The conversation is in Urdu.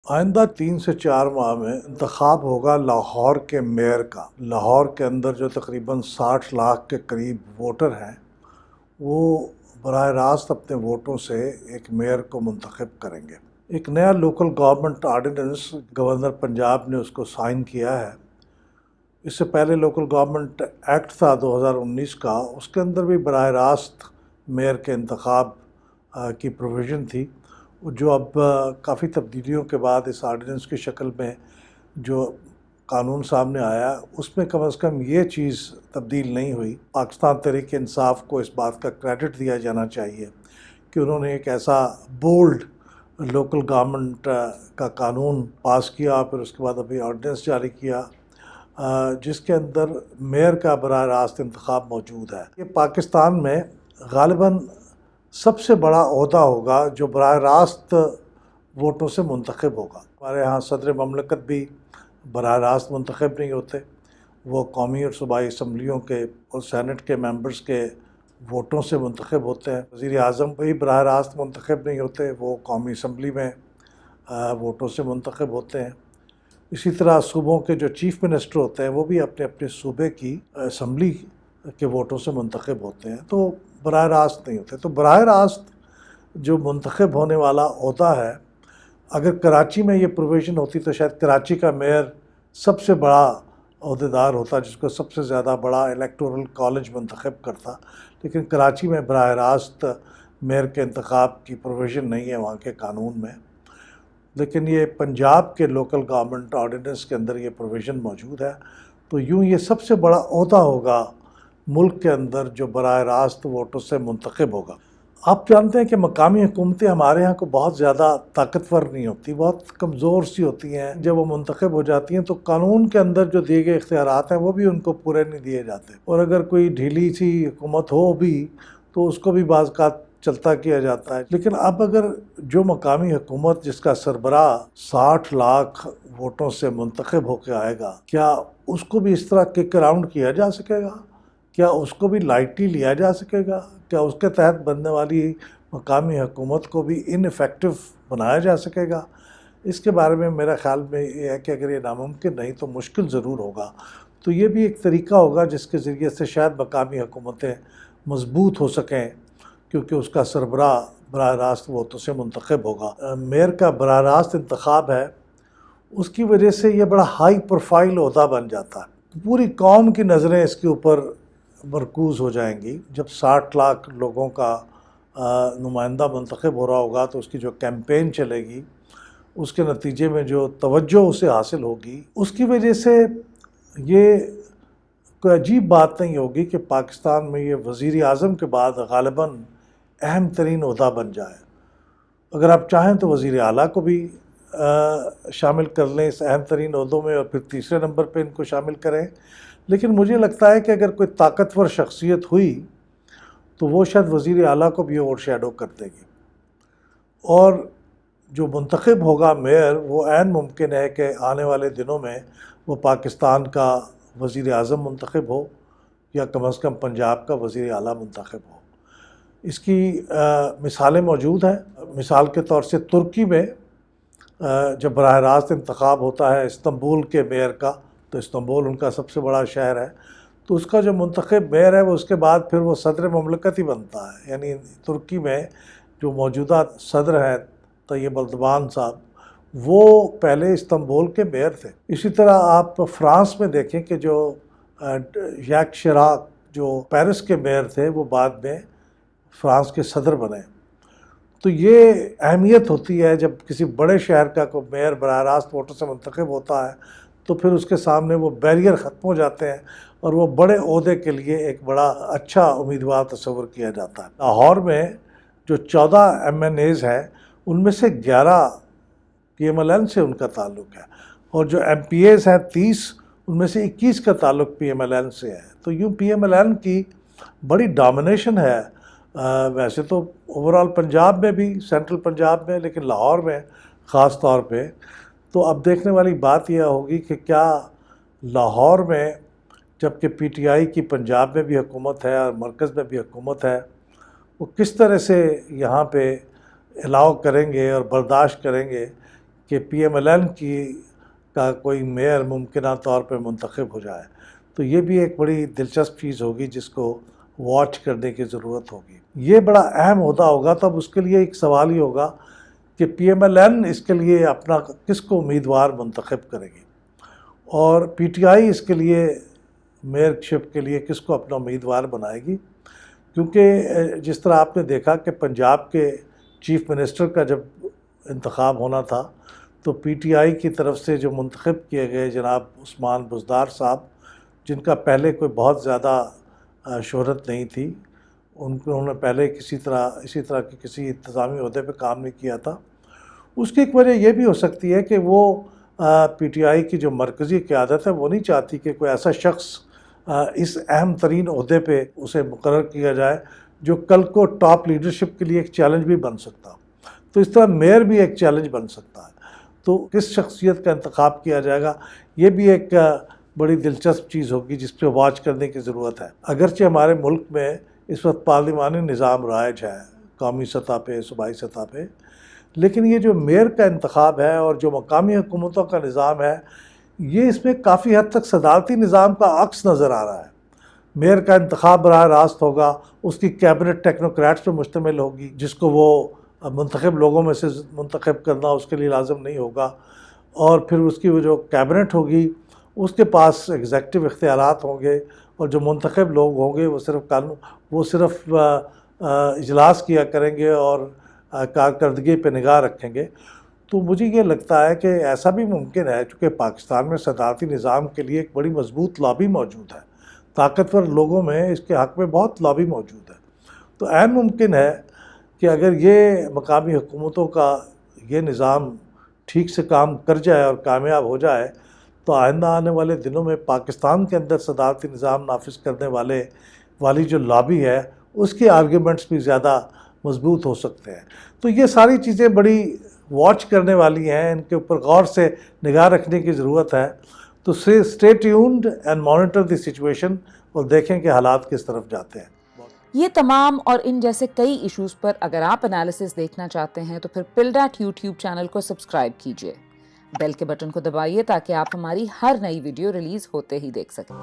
آئندہ 3 سے 4 ماہ میں انتخاب ہوگا لاہور کے میئر کا۔ لاہور کے اندر جو تقریباً 60 لاکھ کے قریب ووٹر ہیں، وہ براہ راست اپنے ووٹوں سے ایک میئر کو منتخب کریں گے۔ ایک نیا local government ordinance governor Punjab نے اس کو سائن کیا ہے۔ اس سے پہلے لوکل گورنمنٹ ایکٹ تھا 2019 کا، اس کے اندر بھی براہ راست میئر کے انتخاب کی پروویژن تھی، جو اب کافی تبدیلیوں کے بعد اس آرڈیننس کی شکل میں جو قانون سامنے آیا، اس میں کم از کم یہ چیز تبدیل نہیں ہوئی۔ پاکستان تحریک انصاف کو اس بات کا کریڈٹ دیا جانا چاہیے کہ انہوں نے ایک ایسا بولڈ لوکل گورنمنٹ کا قانون پاس کیا، پھر اس کے بعد ابھی آرڈیننس جاری کیا، جس کے اندر میئر کا براہ راست انتخاب موجود ہے۔ یہ پاکستان میں غالباً سب سے بڑا عہدہ ہوگا جو براہ راست ووٹوں سے منتخب ہوگا۔ ہمارے ہاں صدر مملکت بھی براہ راست منتخب نہیں ہوتے، وہ قومی اور صوبائی اسمبلیوں کے اور سینٹ کے ممبرز کے ووٹوں سے منتخب ہوتے ہیں۔ وزیر اعظم بھی براہ راست منتخب نہیں ہوتے، وہ قومی اسمبلی میں ووٹوں سے منتخب ہوتے ہیں۔ اسی طرح صوبوں کے جو چیف منسٹر ہوتے ہیں، وہ بھی اپنے اپنے صوبے کی اسمبلی کے ووٹوں سے منتخب ہوتے ہیں، تو براہ راست نہیں ہوتے۔ تو براہ راست جو منتخب ہونے والا عہدہ ہے، اگر کراچی میں یہ پروویژن ہوتی تو شاید کراچی کا میئر سب سے بڑا عہدیدار ہوتا، جس کو سب سے زیادہ بڑا الیکٹورل کالج منتخب کرتا، لیکن کراچی میں براہ راست میئر کے انتخاب کی پروویژن نہیں ہے وہاں کے قانون میں، لیکن یہ پنجاب کے لوکل گورنمنٹ آرڈیننس کے اندر یہ پروویژن موجود ہے۔ تو یوں یہ سب سے بڑا عہدہ ہوگا ملک کے اندر جو براہ راست ووٹوں سے منتخب ہوگا۔ آپ جانتے ہیں کہ مقامی حکومتیں ہمارے ہاں کو بہت زیادہ طاقتور نہیں ہوتی، بہت کمزور سی ہوتی ہیں۔ جب وہ منتخب ہو جاتی ہیں تو قانون کے اندر جو دیے گئے اختیارات ہیں وہ بھی ان کو پورے نہیں دیے جاتے، اور اگر کوئی ڈھیلی سی حکومت ہو بھی تو اس کو بھی بعض اوقات چلتا کیا جاتا ہے۔ لیکن اب اگر جو مقامی حکومت جس کا سربراہ 60 لاکھ ووٹوں سے منتخب ہو کے آئے گا، کیا اس کو بھی اس طرح کک اراؤنڈ کیا جا سکے گا؟ کیا اس کو بھی لائٹلی لیا جا سکے گا؟ کیا اس کے تحت بننے والی مقامی حکومت کو بھی ان افیکٹو بنایا جا سکے گا؟ اس کے بارے میں میرا خیال میں یہ ہے کہ اگر یہ ناممکن نہیں تو مشکل ضرور ہوگا۔ تو یہ بھی ایک طریقہ ہوگا جس کے ذریعے سے شاید مقامی حکومتیں مضبوط ہو سکیں، کیونکہ اس کا سربراہ براہ راست ووٹوں سے منتخب ہوگا۔ میئر کا براہ راست انتخاب ہے، اس کی وجہ سے یہ بڑا ہائی پروفائل عہدہ بن جاتا ہے۔ پوری قوم کی نظریں اس کے اوپر مرکوز ہو جائیں گی۔ جب 60 لاکھ لوگوں کا نمائندہ منتخب ہو رہا ہوگا تو اس کی جو کیمپین چلے گی، اس کے نتیجے میں جو توجہ اسے حاصل ہوگی، اس کی وجہ سے یہ کوئی عجیب بات نہیں ہوگی کہ پاکستان میں یہ وزیر اعظم کے بعد غالباً اہم ترین عہدہ بن جائے۔ اگر آپ چاہیں تو وزیر اعلیٰ کو بھی شامل کر لیں اس اہم ترین عہدوں میں، اور پھر تیسرے نمبر پہ ان کو شامل کریں، لیکن مجھے لگتا ہے کہ اگر کوئی طاقتور شخصیت ہوئی تو وہ شاید وزیر اعلیٰ کو بھی اوور شیڈو کر دے گی، اور جو منتخب ہوگا میئر، وہ عین ممکن ہے کہ آنے والے دنوں میں وہ پاکستان کا وزیر اعظم منتخب ہو، یا کم از کم پنجاب کا وزیر اعلیٰ منتخب ہو۔ اس کی مثالیں موجود ہیں۔ مثال کے طور سے ترکی میں جب براہ راست انتخاب ہوتا ہے استنبول کے میئر کا، تو استنبول ان کا سب سے بڑا شہر ہے، تو اس کا جو منتخب میئر ہے وہ اس کے بعد پھر وہ صدر مملکت ہی بنتا ہے۔ یعنی ترکی میں جو موجودہ صدر ہیں طیب اردوان صاحب، وہ پہلے استنبول کے میئر تھے۔ اسی طرح آپ فرانس میں دیکھیں کہ جو یاک شراک جو پیرس کے میئر تھے، وہ بعد میں فرانس کے صدر بنے۔ تو یہ اہمیت ہوتی ہے جب کسی بڑے شہر کا کوئی میئر براہ راست ووٹوں سے منتخب ہوتا ہے، تو پھر اس کے سامنے وہ بیریئر ختم ہو جاتے ہیں اور وہ بڑے عہدے کے لیے ایک بڑا اچھا امیدوار تصور کیا جاتا ہے۔ لاہور میں جو 14 MNAs ہیں، ان میں سے 11 PMLN سے ان کا تعلق ہے، اور جو MPAs ہیں 30، ان میں سے 21 کا تعلق PMLN سے ہے۔ تو یوں PMLN کی بڑی ڈومینیشن ہے، ویسے تو اوورال پنجاب میں بھی، سینٹرل پنجاب میں، لیکن لاہور میں خاص طور پہ۔ تو اب دیکھنے والی بات یہ ہوگی کہ کیا لاہور میں، جبکہ PTI کی پنجاب میں بھی حکومت ہے اور مرکز میں بھی حکومت ہے، وہ کس طرح سے یہاں پہ الاؤ کریں گے اور برداشت کریں گے کہ پی ایم ایل این کا کوئی میئر ممکنہ طور پہ منتخب ہو جائے، تو یہ بھی ایک بڑی دلچسپ چیز ہوگی جس کو واچ کرنے کی ضرورت ہوگی۔ یہ بڑا اہم عہدہ ہوگا، تب اس کے لیے ایک سوال ہی ہوگا کہ پی ایم ایل این اس کے لیے اپنا کس کو امیدوار منتخب کرے گی، اور پی ٹی آئی اس کے لیے میئر شپ کے لیے کس کو اپنا امیدوار بنائے گی۔ کیونکہ جس طرح آپ نے دیکھا کہ پنجاب کے چیف منسٹر کا جب انتخاب ہونا تھا تو پی ٹی آئی کی طرف سے جو منتخب کیے گئے جناب عثمان بزدار صاحب، جن کا پہلے کوئی بہت زیادہ شہرت نہیں تھی، انہوں نے پہلے اسی طرح کے کسی انتظامی عہدے پہ کام نہیں کیا تھا، اس کی ایک وجہ یہ بھی ہو سکتی ہے کہ وہ پی ٹی آئی کی جو مرکزی قیادت ہے وہ نہیں چاہتی کہ کوئی ایسا شخص اس اہم ترین عہدے پہ اسے مقرر کیا جائے جو کل کو ٹاپ لیڈرشپ کے لیے ایک چیلنج بھی بن سکتا، تو اس طرح میئر بھی ایک چیلنج بن سکتا ہے۔ تو کس شخصیت کا انتخاب کیا جائے گا، یہ بھی ایک بڑی دلچسپ چیز ہوگی جس پہ واچ کرنے کی ضرورت ہے۔ اگرچہ ہمارے ملک میں اس وقت پارلیمانی نظام رائج ہے، قومی سطح پہ، صوبائی سطح پہ، لیکن یہ جو میئر کا انتخاب ہے اور جو مقامی حکومتوں کا نظام ہے، یہ اس میں کافی حد تک صدارتی نظام کا عکس نظر آ رہا ہے۔ میئر کا انتخاب براہ راست ہوگا، اس کی کیبنٹ ٹیکنوکریٹس پہ مشتمل ہوگی، جس کو وہ منتخب لوگوں میں سے منتخب کرنا اس کے لیے لازم نہیں ہوگا، اور پھر اس کی وہ جو کیبنٹ ہوگی اس کے پاس ایگزیکٹو اختیارات ہوں گے، اور جو منتخب لوگ ہوں گے وہ صرف اجلاس کیا کریں گے اور کارکردگی پہ نگاہ رکھیں گے۔ تو مجھے یہ لگتا ہے کہ ایسا بھی ممکن ہے، چونکہ پاکستان میں صدارتی نظام کے لیے ایک بڑی مضبوط لابی موجود ہے، طاقتور لوگوں میں اس کے حق میں بہت لابی موجود ہے، تو عین ممکن ہے کہ اگر یہ مقامی حکومتوں کا یہ نظام ٹھیک سے کام کر جائے اور کامیاب ہو جائے تو آئندہ آنے والے دنوں میں پاکستان کے اندر صدارتی نظام نافذ کرنے والی جو لابی ہے اس کے آرگیومنٹس بھی زیادہ مضبوط ہو سکتے ہیں۔ تو یہ ساری چیزیں بڑی واچ کرنے والی ہیں، ان کے اوپر غور سے نگاہ رکھنے کی ضرورت ہے۔ تو stay tuned and monitor the situation, اور دیکھیں کہ حالات کس طرف جاتے ہیں۔ یہ تمام اور ان جیسے کئی ایشوز پر اگر آپ انالیسس دیکھنا چاہتے ہیں تو پھر پلڈیٹ یوٹیوب چینل کو سبسکرائب کیجئے، بیل کے بٹن کو دبائیے تاکہ آپ ہماری ہر نئی ویڈیو ریلیز ہوتے ہی دیکھ سکیں۔